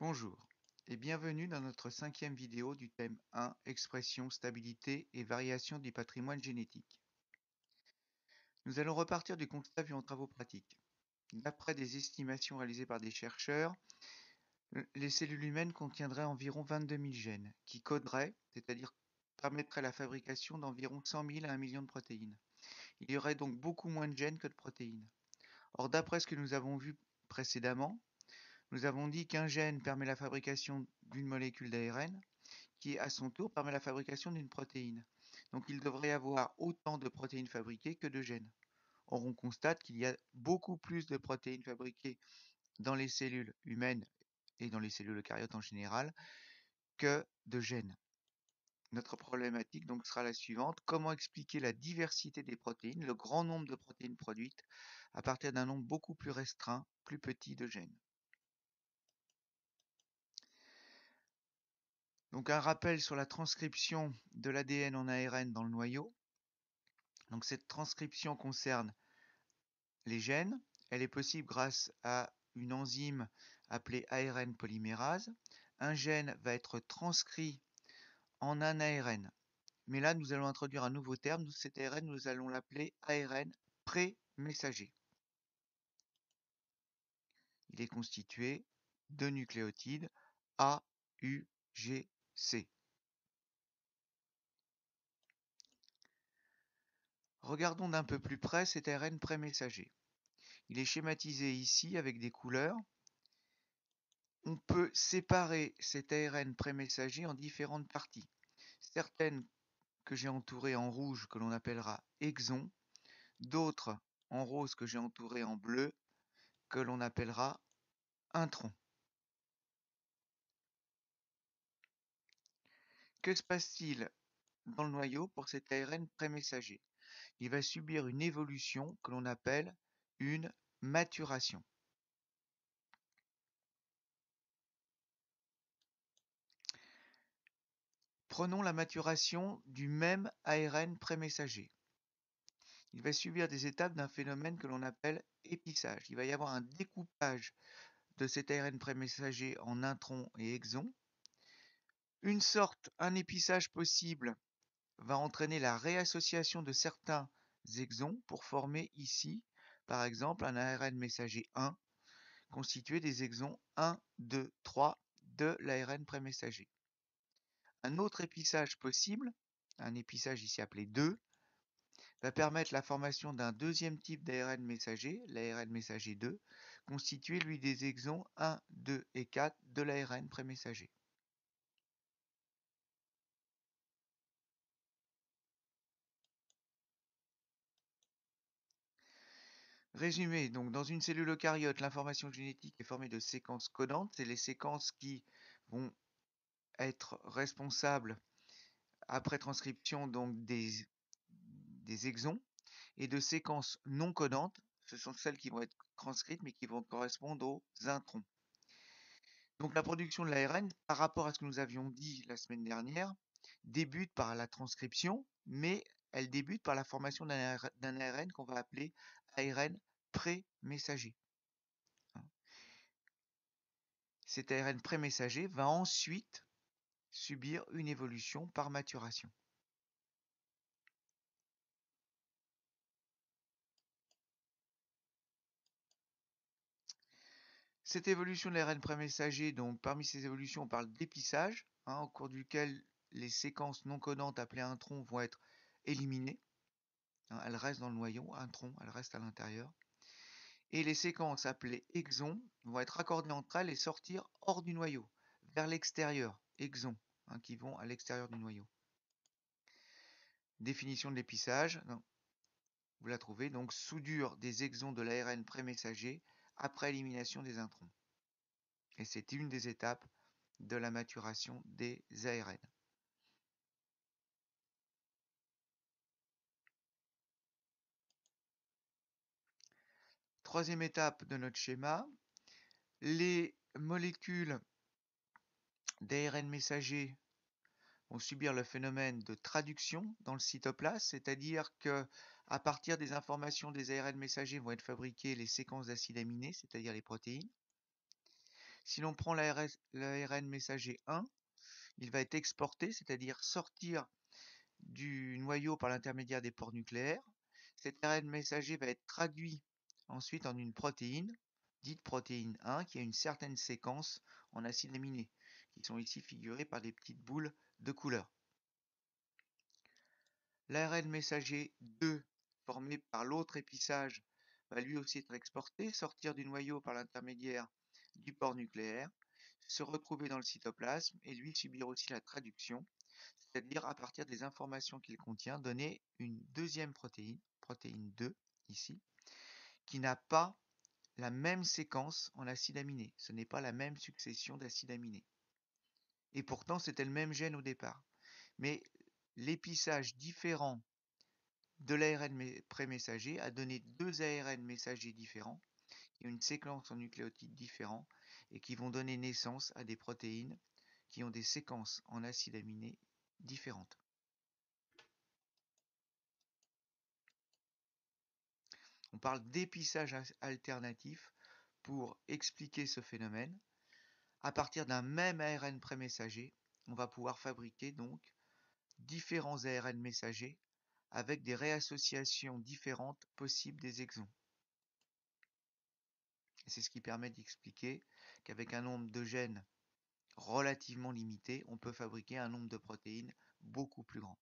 Bonjour et bienvenue dans notre 5e vidéo du thème 1, expression, stabilité et variation du patrimoine génétique. Nous allons repartir du constat vu en travaux pratiques. D'après des estimations réalisées par des chercheurs, les cellules humaines contiendraient environ 22 000 gènes qui coderaient, c'est-à-dire permettraient la fabrication d'environ 100 000 à 1 million de protéines. Il y aurait donc beaucoup moins de gènes que de protéines. Or, d'après ce que nous avons vu précédemment, nous avons dit qu'un gène permet la fabrication d'une molécule d'ARN qui, à son tour, permet la fabrication d'une protéine. Donc il devrait y avoir autant de protéines fabriquées que de gènes. Or, on constate qu'il y a beaucoup plus de protéines fabriquées dans les cellules humaines et dans les cellules eucaryotes en général que de gènes. Notre problématique donc sera la suivante: comment expliquer la diversité des protéines, le grand nombre de protéines produites à partir d'un nombre beaucoup plus restreint, plus petit de gènes? Donc un rappel sur la transcription de l'ADN en ARN dans le noyau. Donc cette transcription concerne les gènes. Elle est possible grâce à une enzyme appelée ARN polymérase. Un gène va être transcrit en un ARN. Mais là, nous allons introduire un nouveau terme. Cet ARN, nous allons l'appeler ARN pré-messager. Il est constitué de nucléotides A, U, G, C. Regardons d'un peu plus près cet ARN pré-messager. Il est schématisé ici avec des couleurs. On peut séparer cet ARN pré-messager en différentes parties. Certaines que j'ai entourées en rouge que l'on appellera exons, d'autres en rose que j'ai entourées en bleu que l'on appellera introns. Que se passe-t-il dans le noyau pour cet ARN pré-messager? Il va subir une évolution que l'on appelle une maturation. Prenons la maturation du même ARN pré-messager. Il va subir des étapes d'un phénomène que l'on appelle épissage. Il va y avoir un découpage de cet ARN pré-messager en introns et exons. Un épissage possible va entraîner la réassociation de certains exons pour former ici, par exemple, un ARN messager 1 constitué des exons 1, 2, 3 de l'ARN pré-messager. Un autre épissage possible, un épissage ici appelé 2, va permettre la formation d'un deuxième type d'ARN messager, l'ARN messager 2, constitué lui des exons 1, 2 et 4 de l'ARN pré-messager. Résumé, donc dans une cellule eucaryote, l'information génétique est formée de séquences codantes. C'est les séquences qui vont être responsables après transcription donc des exons, et de séquences non codantes. Ce sont celles qui vont être transcrites mais qui vont correspondre aux introns. Donc la production de l'ARN, par rapport à ce que nous avions dit la semaine dernière, débute par la transcription, mais elle débute par la formation d'un ARN qu'on va appeler ARN pré-messager. Cet ARN pré-messager va ensuite subir une évolution par maturation. Cette évolution de l'ARN pré-messager, donc parmi ces évolutions, on parle d'épissage, au cours duquel les séquences non codantes appelées introns vont être éliminées. Elles restent dans le noyau, introns, elles restent à l'intérieur. Et les séquences appelées exons vont être raccordées entre elles et sortir hors du noyau, vers l'extérieur, exons, qui vont à l'extérieur du noyau. Définition de l'épissage, vous la trouvez, donc soudure des exons de l'ARN pré-messager après élimination des introns. Et c'est une des étapes de la maturation des ARN. Troisième étape de notre schéma, les molécules d'ARN messager vont subir le phénomène de traduction dans le cytoplasme, c'est-à-dire que à partir des informations des ARN messagers vont être fabriquées les séquences d'acides aminés, c'est-à-dire les protéines. Si l'on prend l'ARN messager 1, il va être exporté, c'est-à-dire sortir du noyau par l'intermédiaire des pores nucléaires. Cet ARN messager va être traduit ensuite en une protéine, dite protéine 1, qui a une certaine séquence en acides aminés, qui sont ici figurés par des petites boules de couleur. L'ARN messager 2, formé par l'autre épissage, va lui aussi être exporté, sortir du noyau par l'intermédiaire du pore nucléaire, se retrouver dans le cytoplasme et lui subir aussi la traduction, c'est-à-dire à partir des informations qu'il contient, donner une deuxième protéine, protéine 2 ici, qui n'a pas la même séquence en acides aminés. Ce n'est pas la même succession d'acides aminés. Et pourtant, c'était le même gène au départ. Mais l'épissage différent de l'ARN pré-messager a donné deux ARN messagers différents, qui ont une séquence en nucléotides différents et qui vont donner naissance à des protéines qui ont des séquences en acides aminés différentes. On parle d'épissage alternatif pour expliquer ce phénomène. À partir d'un même ARN pré-messager, on va pouvoir fabriquer donc différents ARN messagers avec des réassociations différentes possibles des exons. Et c'est ce qui permet d'expliquer qu'avec un nombre de gènes relativement limité, on peut fabriquer un nombre de protéines beaucoup plus grand.